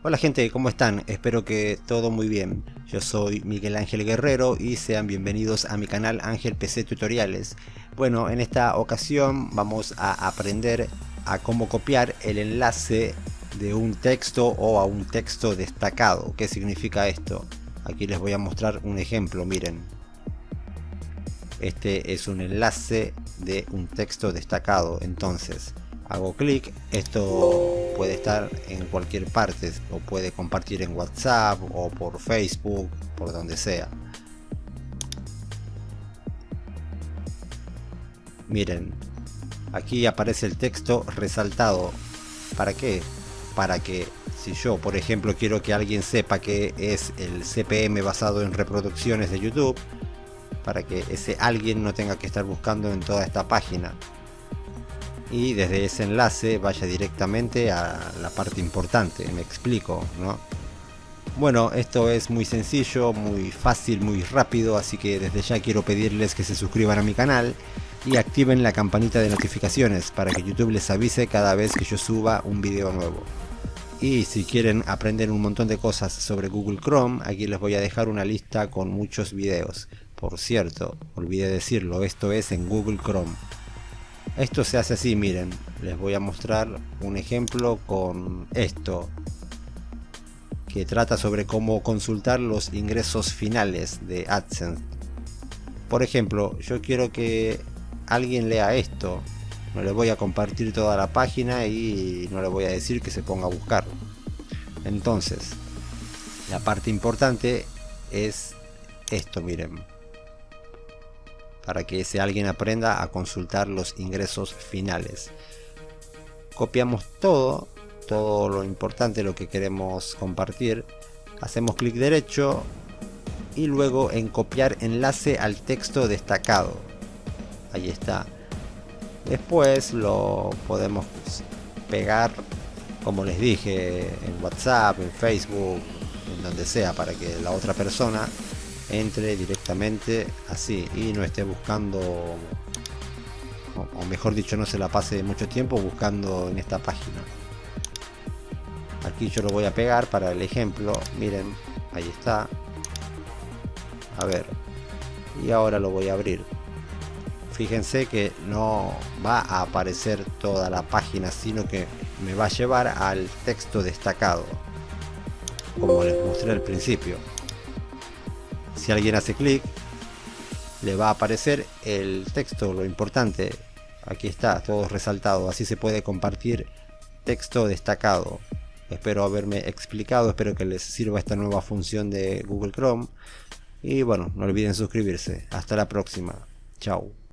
Hola gente, ¿cómo están? Espero que todo muy bien. Yo soy Miguel Ángel Guerrero y sean bienvenidos a mi canal Ángel PC Tutoriales. Bueno, en esta ocasión vamos a aprender a cómo copiar el enlace de un texto o a un texto destacado. ¿Qué significa esto? Aquí les voy a mostrar un ejemplo, miren. Este es un enlace de un texto destacado, entonces hago clic, esto puede estar en cualquier parte o puede compartir en WhatsApp o por Facebook, por donde sea. Miren, aquí aparece el texto resaltado. ¿Para qué? Para que si yo, por ejemplo, quiero que alguien sepa que es el CPM basado en reproducciones de YouTube, para que ese alguien no tenga que estar buscando en toda esta página y desde ese enlace vaya directamente a la parte importante. Me explico, ¿no? Bueno, esto es muy sencillo, muy fácil, muy rápido, así que desde ya quiero pedirles que se suscriban a mi canal y activen la campanita de notificaciones para que YouTube les avise cada vez que yo suba un video nuevo. Y si quieren aprender un montón de cosas sobre Google Chrome, aquí les voy a dejar una lista con muchos videos. Por cierto, olvidé decirlo, esto es en Google Chrome. Esto se hace así, miren, les voy a mostrar un ejemplo con esto, que trata sobre cómo consultar los ingresos finales de AdSense. Por ejemplo, yo quiero que alguien lea esto, no le voy a compartir toda la página y no le voy a decir que se ponga a buscar. Entonces, la parte importante es esto, miren, para que ese alguien aprenda a consultar los ingresos finales. Copiamos todo lo importante, lo que queremos compartir, hacemos clic derecho y luego en copiar enlace al texto destacado. Ahí está. Después lo podemos pegar, como les dije, en WhatsApp, en Facebook, en donde sea, para que la otra persona entre directamente así y no esté buscando, o mejor dicho, no se la pase mucho tiempo buscando en esta página. Aquí yo lo voy a pegar para el ejemplo, miren, ahí está. A ver, y ahora lo voy a abrir. Fíjense que no va a aparecer toda la página, sino que me va a llevar al texto destacado, como les mostré al principio. Si alguien hace clic, le va a aparecer el texto, lo importante. Aquí está, todo resaltado. Así se puede compartir texto destacado. Espero haberme explicado, espero que les sirva esta nueva función de Google Chrome. Y bueno, no olviden suscribirse. Hasta la próxima. Chao.